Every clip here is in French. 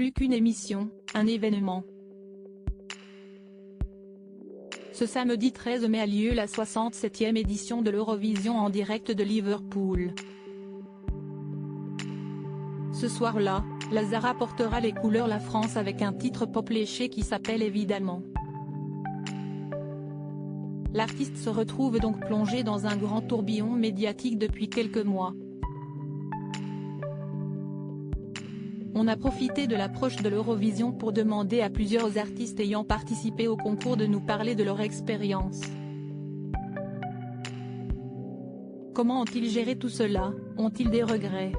plus qu'une émission, un événement. Ce samedi 13 mai a lieu la 67e édition de l'Eurovision en direct de Liverpool. Ce soir-là, Lazara portera les couleurs la France avec un titre pop léché qui s'appelle Évidemment. L'artiste se retrouve donc plongé dans un grand tourbillon médiatique depuis quelques mois. On a profité de l'approche de l'Eurovision pour demander à plusieurs artistes ayant participé au concours de nous parler de leur expérience. Comment ont-ils géré tout cela, ont-ils des regrets?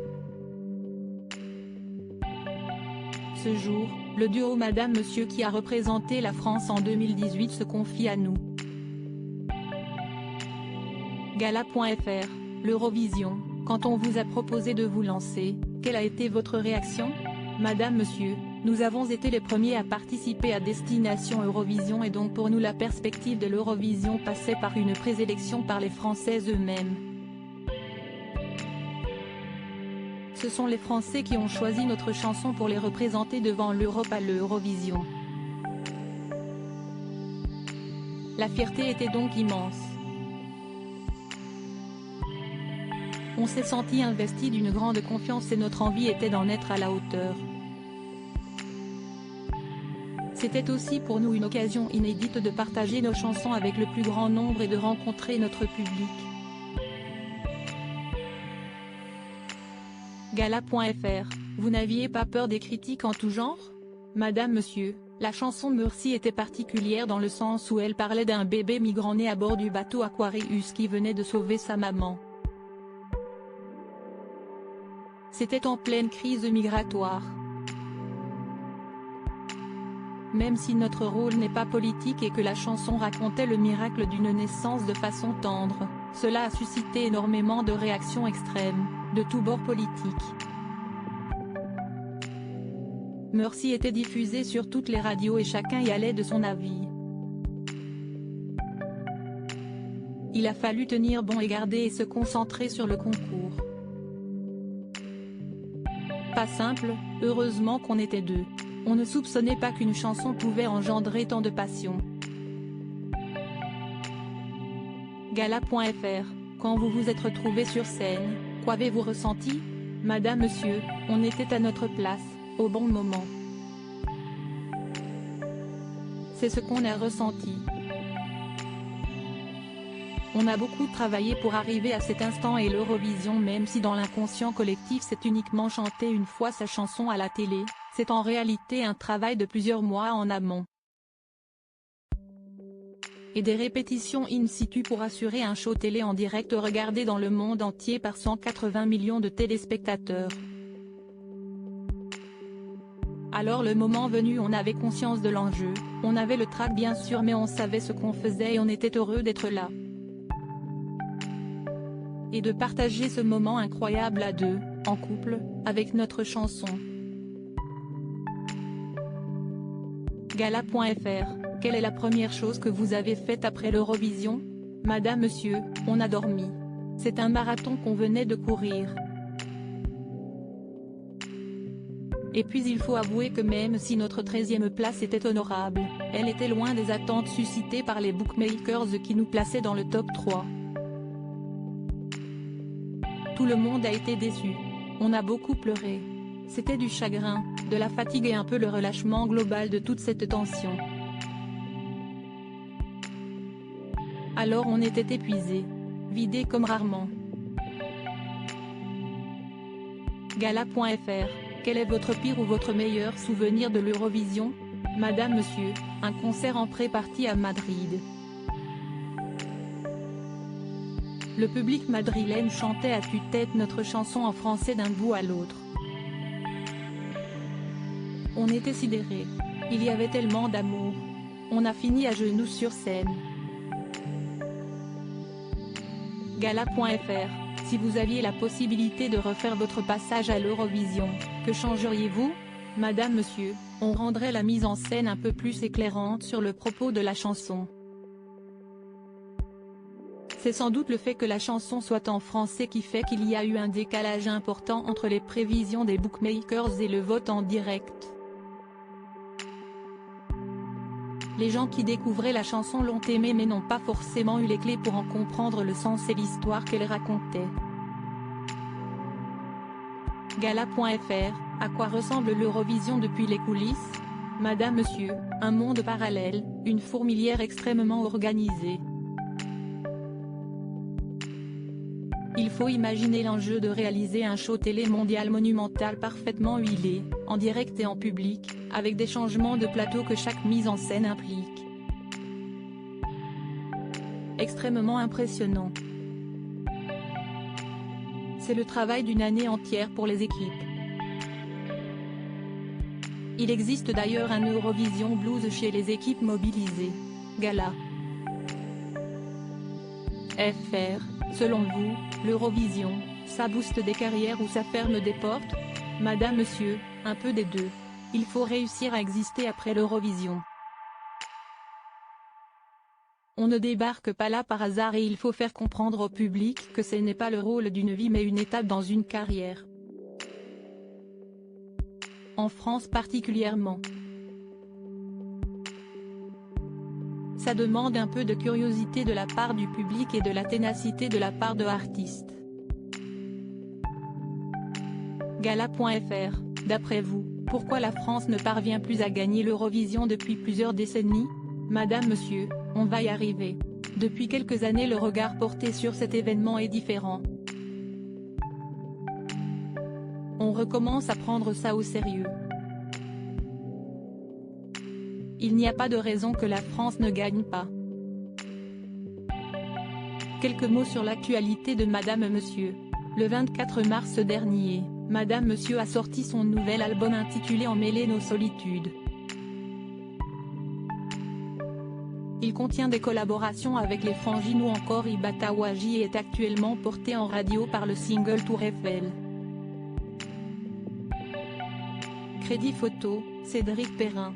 Ce jour, le duo Madame Monsieur qui a représenté la France en 2018 se confie à nous. Gala.fr, l'Eurovision, quand on vous a proposé de vous lancer, quelle a été votre réaction? Madame Monsieur, nous avons été les premiers à participer à Destination Eurovision et donc pour nous la perspective de l'Eurovision passait par une présélection par les Français eux-mêmes. Ce sont les Français qui ont choisi notre chanson pour les représenter devant l'Europe à l'Eurovision. La fierté était donc immense. On s'est senti investi d'une grande confiance et notre envie était d'en être à la hauteur. C'était aussi pour nous une occasion inédite de partager nos chansons avec le plus grand nombre et de rencontrer notre public. Gala.fr, vous n'aviez pas peur des critiques en tout genre? Madame Monsieur, la chanson Merci était particulière dans le sens où elle parlait d'un bébé migrant né à bord du bateau Aquarius qui venait de sauver sa maman. C'était en pleine crise migratoire. Même si notre rôle n'est pas politique et que la chanson racontait le miracle d'une naissance de façon tendre, cela a suscité énormément de réactions extrêmes, de tous bords politiques. Merci était diffusé sur toutes les radios et chacun y allait de son avis. Il a fallu tenir bon et garder et se concentrer sur le concours. Pas simple, heureusement qu'on était deux. On ne soupçonnait pas qu'une chanson pouvait engendrer tant de passion. Gala.fr, quand vous vous êtes retrouvés sur scène, qu'avez-vous ressenti? Madame Monsieur, on était à notre place, au bon moment. C'est ce qu'on a ressenti. On a beaucoup travaillé pour arriver à cet instant et l'Eurovision même si dans l'inconscient collectif c'est uniquement chanter une fois sa chanson à la télé, c'est en réalité un travail de plusieurs mois en amont. Et des répétitions in situ pour assurer un show télé en direct regardé dans le monde entier par 180 millions de téléspectateurs. Alors le moment venu on avait conscience de l'enjeu, on avait le trac bien sûr mais on savait ce qu'on faisait et on était heureux d'être là. Et de partager ce moment incroyable à deux, en couple, avec notre chanson. Gala.fr, quelle est la première chose que vous avez faite après l'Eurovision? Madame Monsieur, on a dormi. C'est un marathon qu'on venait de courir. Et puis il faut avouer que même si notre 13e place était honorable, elle était loin des attentes suscitées par les bookmakers qui nous plaçaient dans le top 3. Tout le monde a été déçu. On a beaucoup pleuré. C'était du chagrin, de la fatigue et un peu le relâchement global de toute cette tension. Alors on était épuisés. Vidés comme rarement. Gala.fr, quel est votre pire ou votre meilleur souvenir de l'Eurovision? Madame Monsieur, un concert en pré-partie à Madrid. Le public madrilène chantait à tue-tête notre chanson en français d'un bout à l'autre. On était sidérés. Il y avait tellement d'amour. On a fini à genoux sur scène. Gala.fr, si vous aviez la possibilité de refaire votre passage à l'Eurovision, que changeriez-vous? Madame Monsieur, on rendrait la mise en scène un peu plus éclairante sur le propos de la chanson. C'est sans doute le fait que la chanson soit en français qui fait qu'il y a eu un décalage important entre les prévisions des bookmakers et le vote en direct. Les gens qui découvraient la chanson l'ont aimée mais n'ont pas forcément eu les clés pour en comprendre le sens et l'histoire qu'elle racontait. Gala.fr, à quoi ressemble l'Eurovision depuis les coulisses? Madame Monsieur, un monde parallèle, une fourmilière extrêmement organisée. Il faut imaginer l'enjeu de réaliser un show télé mondial monumental parfaitement huilé, en direct et en public, avec des changements de plateau que chaque mise en scène implique. Extrêmement impressionnant. C'est le travail d'une année entière pour les équipes. Il existe d'ailleurs un Eurovision Blues chez les équipes mobilisées. Gala. FR, selon vous, l'Eurovision, ça booste des carrières ou ça ferme des portes? Madame Monsieur, un peu des deux. Il faut réussir à exister après l'Eurovision. On ne débarque pas là par hasard et il faut faire comprendre au public que ce n'est pas le rôle d'une vie mais une étape dans une carrière. En France particulièrement. Ça demande un peu de curiosité de la part du public et de la ténacité de la part de artistes. Gala.fr, d'après vous, pourquoi la France ne parvient plus à gagner l'Eurovision depuis plusieurs décennies? Madame Monsieur, on va y arriver. Depuis quelques années le regard porté sur cet événement est différent. On recommence à prendre ça au sérieux. Il n'y a pas de raison que la France ne gagne pas. Quelques mots sur l'actualité de Madame Monsieur. Le 24 mars dernier, Madame Monsieur a sorti son nouvel album intitulé Emmêler nos solitudes. Il contient des collaborations avec les Frangines ou encore Iba Tawaji et est actuellement porté en radio par le single Tour Eiffel. Crédit photo, Cédric Perrin.